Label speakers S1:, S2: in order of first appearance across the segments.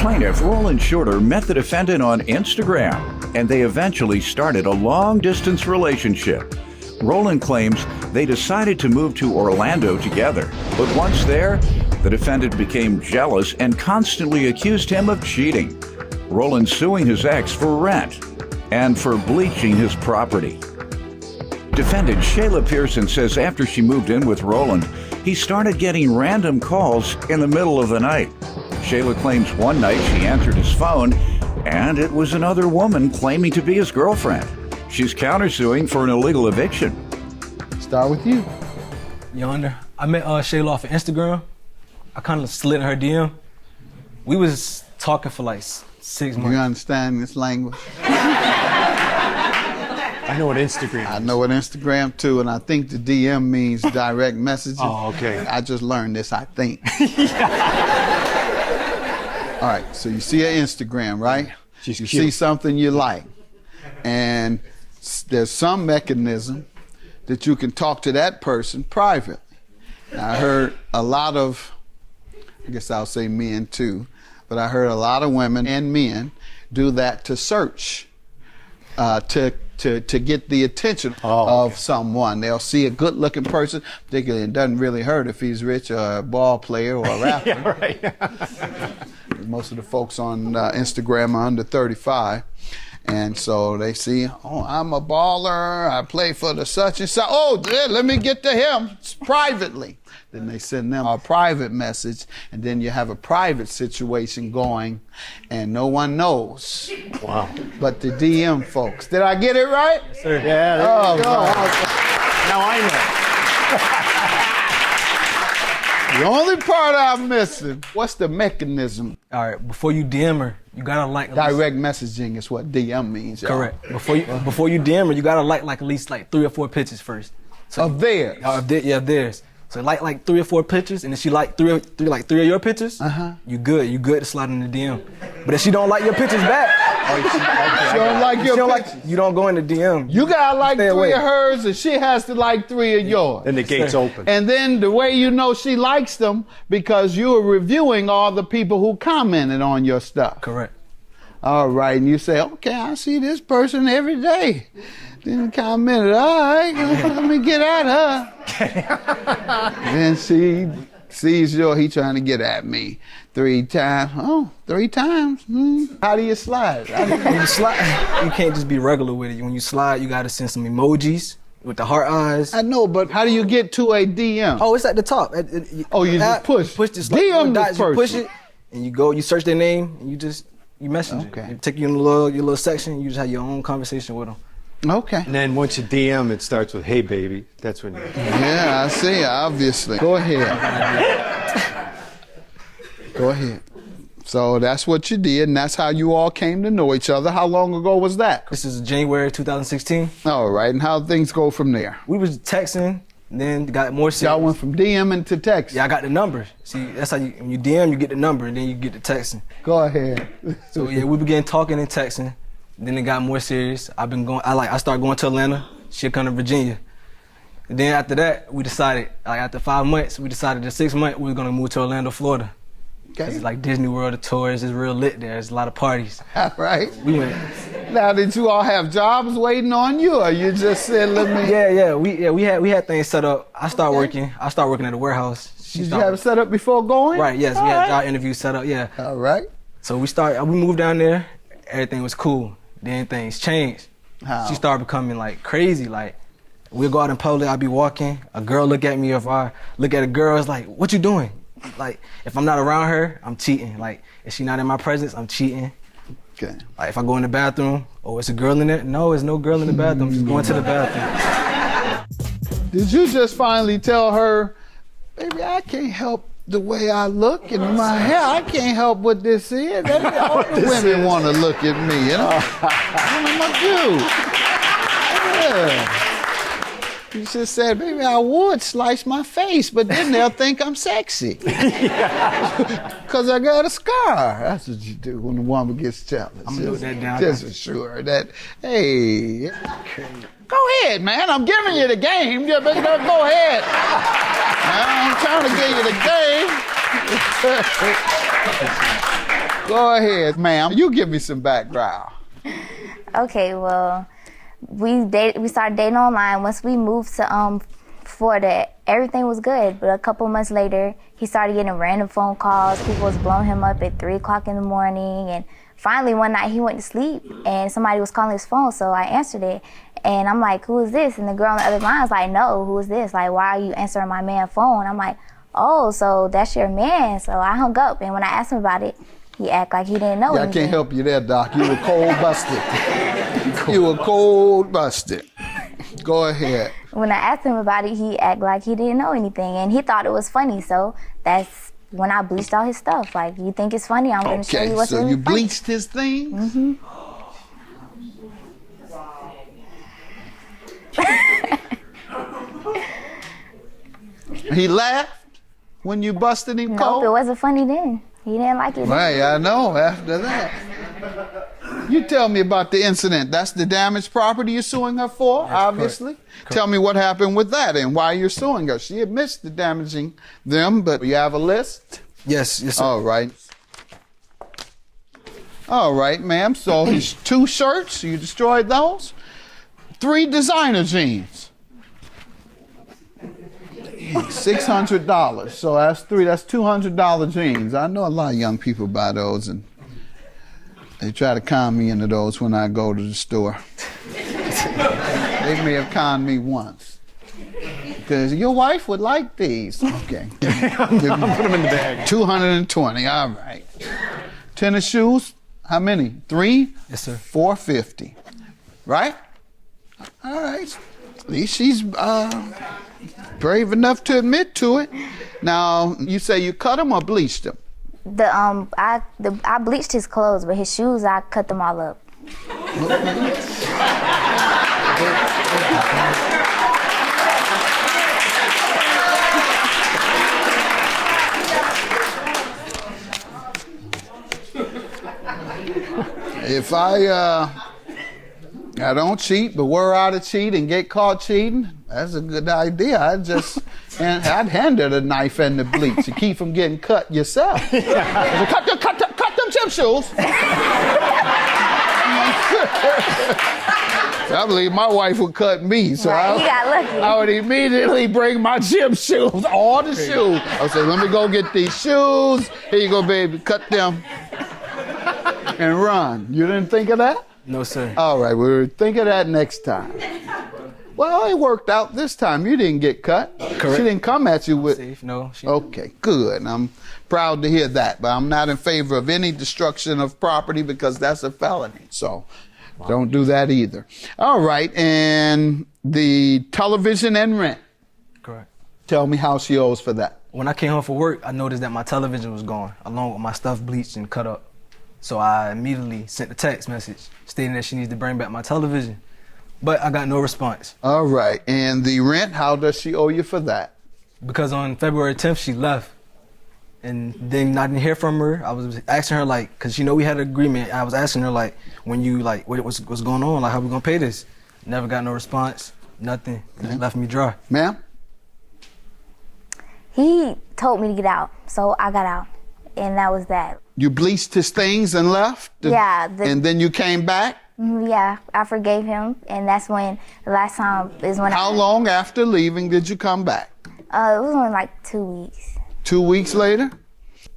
S1: Plaintiff Roland Shorter met the defendant on Instagram, and they eventually started a long-distance relationship. Roland claims they decided to move to Orlando together, but once there, the defendant became jealous and constantly accused him of cheating. Roland suing his ex for rent and for bleaching his property. Defendant Shayla Pearson says after she moved in with Roland, he started getting random calls in the middle of the night. Shayla claims one night she answered his phone, and it was another woman claiming to be his girlfriend. She's countersuing for an illegal eviction.
S2: Start with you.
S3: Your Honor, I met Shayla off of Instagram. I kind of slid in her DM. We was talking for like 6 months.
S2: You understand this language?
S4: I know what Instagram is.
S2: I know what Instagram too, and I think the DM means direct messages.
S4: Oh, okay.
S2: I just learned this, I think. All right, so you see her Instagram, right?
S4: She's
S2: you
S4: cute.
S2: see something you like, and there's some mechanism that you can talk to that person privately. Now, I heard a lot of, I guess I'll say men too, but I heard a lot of women and men do that to search, to get the attention of someone. They'll see a good-looking person, particularly it doesn't really hurt if he's rich or a ball player or a rapper.
S4: Yeah, right.
S2: Most of the folks on Instagram are under 35. And so they see, oh, I'm a baller, I play for the such and such. Oh, yeah, let me get to him privately. Then they send them a private message, and then you have a private situation going, and no one knows.
S4: Wow.
S2: But the DM folks. Did I get it right?
S3: Yes, sir.
S4: Yeah, there
S2: Oh,
S4: you go.
S2: God.
S4: Now I
S2: The only part I'm missing, what's the mechanism?
S3: All right, before you DM her, you gotta like at least-
S2: Direct messaging is what DM means, y'all.
S3: Correct. Before you DM her, you gotta like at least like 3 or 4 pictures first. So,
S2: Of theirs.
S3: yeah, theirs. So like 3 or 4 pictures, and if she like three of your pictures, you good to slide in the DM. But if she don't like your pictures back,
S2: She don't like
S3: if
S2: your
S3: she don't
S2: pictures.
S3: like, you don't go in the DM.
S2: You gotta like
S3: Stay
S2: 3
S3: away.
S2: of hers, and she has to like 3 of yours.
S4: Then the gate's open.
S2: And then the way you know she likes them, because you are reviewing all the people who commented on your stuff.
S3: Correct.
S2: All right, and you say, okay, I see this person every day. Then commented, all right, let me get at her. Then she sees he trying to get at me 3 times. Oh, 3 times? How do you slide?
S3: When you slide, you can't just be regular with it. When you slide, you gotta send some emojis with the heart eyes.
S2: I know, but how do you get to a DM?
S3: Oh, it's at the top.
S2: Oh, you just push.
S3: Push this
S2: DM this
S3: you push
S2: person.
S3: it, and you search their name, and you message
S2: Okay.
S3: it. It take you in your little section. You just have your own conversation with them.
S2: Okay.
S4: And then once you DM, it starts with, hey, baby. That's when you...
S2: Yeah, I see, obviously. Go ahead. Go ahead. So that's what you did, and that's how you all came to know each other. How long ago was that?
S3: This is January 2016.
S2: All right, and how things go from there?
S3: We was texting, then got more serious.
S2: Y'all went from DMing to text.
S3: Yeah, I got the number. See, that's how when you DM, you get the number, and then you get the texting.
S2: Go ahead.
S3: So yeah, we began talking and texting. Then it got more serious. I started going to Atlanta. She'll come to Virginia. And then after that, we decided, after 5 months, we decided the 6th month we were gonna move to Orlando, Florida.
S2: Okay.
S3: It's like Disney World, the tours, it's real lit there. There's a lot of parties.
S2: All right.
S3: We went.
S2: Now, did you all have jobs waiting on you, or you just said, let me...
S3: Yeah, we had things set up. I started working at a warehouse.
S2: Did you have it set up before going?
S3: Right, yes,
S2: All
S3: we had
S2: right.
S3: job interviews set up, yeah.
S2: All right.
S3: So we moved down there, everything was cool. Then things changed.
S2: How?
S3: She started becoming like crazy. Like we'll go out in public, I'll be walking, a girl look at me. If I look at a girl, it's like, what you doing? Like if I'm not around her, I'm cheating. Like if she not in my presence, I'm cheating.
S2: Okay.
S3: Like if I go in the bathroom, oh, it's a girl in there? No, there's no girl in the bathroom. I'm just going to the bathroom.
S2: Did you just finally tell her, baby, I can't help the way I look and my hair, I can't help what this is. All the women want to look at me, you know? What am I do? Yeah. You just said, baby, I would slice my face, but then they'll think I'm sexy. Because I got a scar. That's what you do when a woman gets jealous.
S3: I'm gonna note that down.
S2: Just for sure that, hey, go ahead, man. I'm giving you the game. You better go ahead. I'm trying to give you the game. Go ahead, ma'am. You give me some background.
S5: Okay, well, we started dating online. Once we moved to Florida, everything was good. But a couple months later, he started getting random phone calls. People was blowing him up at 3 o'clock in the morning. And finally, one night, he went to sleep, and somebody was calling his phone, so I answered it. And I'm like, who is this? And the girl on the other line was like, no, who is this? Like, why are you answering my man's phone? I'm like, oh, so that's your man. So I hung up, and when I asked him about it, he acted like he didn't know
S2: Yeah, I
S5: anything.
S2: can't help you there, Doc. You were cold busted. You were cold busted. Go ahead.
S5: When I asked him about it, he acted like he didn't know anything, and he thought it was funny. So that's when I bleached all his stuff. Like, you think it's funny? I'm going to show you
S2: Okay,
S5: what's
S2: so
S5: really
S2: you
S5: funny.
S2: bleached his things? Mm-hmm. He laughed when you busted him
S5: Nope,
S2: cold?
S5: it wasn't funny then. He didn't like it.
S2: Right, I know after that. You tell me about the incident. That's the damaged property you're suing her for, obviously.
S3: Correct.
S2: Tell me what happened with that and why you're suing her. She admits to damaging them, but you have a list?
S3: Yes, sir.
S2: All right. All right, ma'am. So his 2 shirts, you destroyed those? 3 designer jeans. $600. So that's $200 jeans. I know a lot of young people buy those, and they try to con me into those when I go to the store. They may have conned me once. Because your wife would like these. Okay.
S4: I'll put them in the bag.
S2: 220. All right. Tennis shoes. How many? 3?
S3: Yes, sir.
S2: $450. Right? All right. At least she's brave enough to admit to it. Now, you say you cut them or bleached them?
S5: I bleached his clothes, but his shoes, I cut them all up.
S2: If I don't cheat, but were I to cheat and get caught cheating, that's a good idea. I'd hand her the knife and the bleach to keep from getting cut yourself. Cut them chip shoes. I believe my wife would cut me, so
S5: Right, he got lucky.
S2: I would immediately bring my gym shoes, all the shoes. I would say, let me go get these shoes. Here you go, baby. Cut them and run. You didn't think of that?
S3: No, sir.
S2: All right, we'll think of that next time. Well, it worked out this time. You didn't get cut.
S3: Correct.
S2: She didn't come at you with...
S3: Safe? No.
S2: Okay, good. I'm proud to hear that, but I'm not in favor of any destruction of property because that's a felony. So don't do that either. All right, and the television and rent.
S3: Correct.
S2: Tell me how she owes for that.
S3: When I came home from work, I noticed that my television was gone, along with my stuff bleached and cut up. So I immediately sent a text message stating that she needs to bring back my television. But I got no response.
S2: All right, and the rent, how does she owe you for that?
S3: Because on February 10th, she left. And then I didn't hear from her. I was asking her, like, because you know we had an agreement. I was asking her, like, when you, like, what's going on? Like, how we going to pay this? Never got no response, nothing. It just left me dry.
S2: Ma'am?
S5: He told me to get out, so I got out, and that was that.
S2: You bleached his things and left?
S5: Yeah,
S2: and then you came back?
S5: Yeah, I forgave him, and that's when the last time is when
S2: How long after leaving did you come back?
S5: It was only like 2 weeks.
S2: 2 weeks later?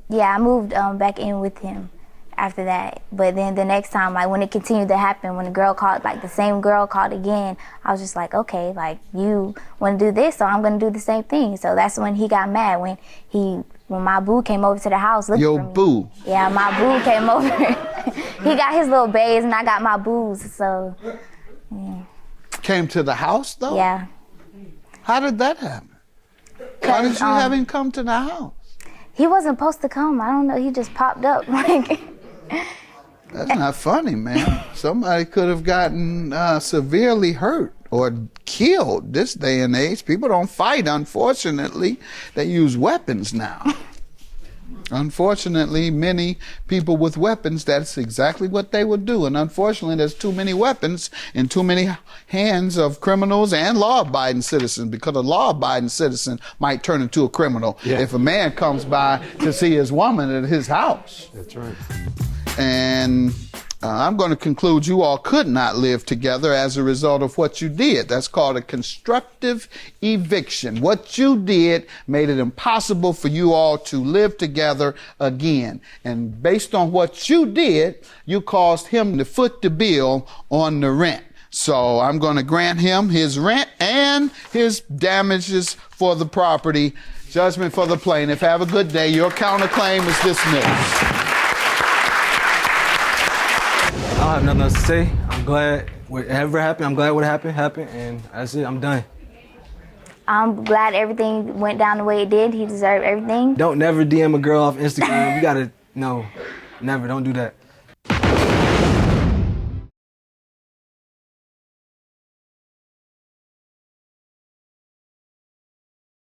S5: Yeah, I moved back in with him after that. But then the next time, like when it continued to happen, when the girl called, like the same girl called again, I was just like, okay, like you want to do this, so I'm going to do the same thing. So that's when he got mad, when my boo came over to the house looking
S2: Your
S5: for me.
S2: boo?
S5: Yeah, my boo came over. He got his little bays and I got my boos, so yeah.
S2: Came to the house though?
S5: Yeah.
S2: How did that happen? Why did you have him come to the house?
S5: He wasn't supposed to come. I don't know. He just popped up. Like,
S2: That's not funny, man. Somebody could have gotten severely hurt or killed this day and age. People don't fight, unfortunately. They use weapons now. Unfortunately, many people with weapons, that's exactly what they would do. And unfortunately, there's too many weapons in too many hands of criminals and law-abiding citizens, because a law-abiding citizen might turn into a criminal if a man comes by to see his woman at his house.
S4: That's right.
S2: And I'm going to conclude you all could not live together as a result of what you did. That's called a constructive eviction. What you did made it impossible for you all to live together again. And based on what you did, you caused him to foot the bill on the rent. So I'm going to grant him his rent and his damages for the property. Judgment for the plaintiff. Have a good day. Your counterclaim is dismissed.
S3: I don't have nothing else to say. I'm glad whatever happened, I'm glad what happened, and that's it. I'm done.
S5: I'm glad everything went down the way it did. He deserved everything.
S3: Don't never DM a girl off Instagram. You gotta, no, never, don't do that.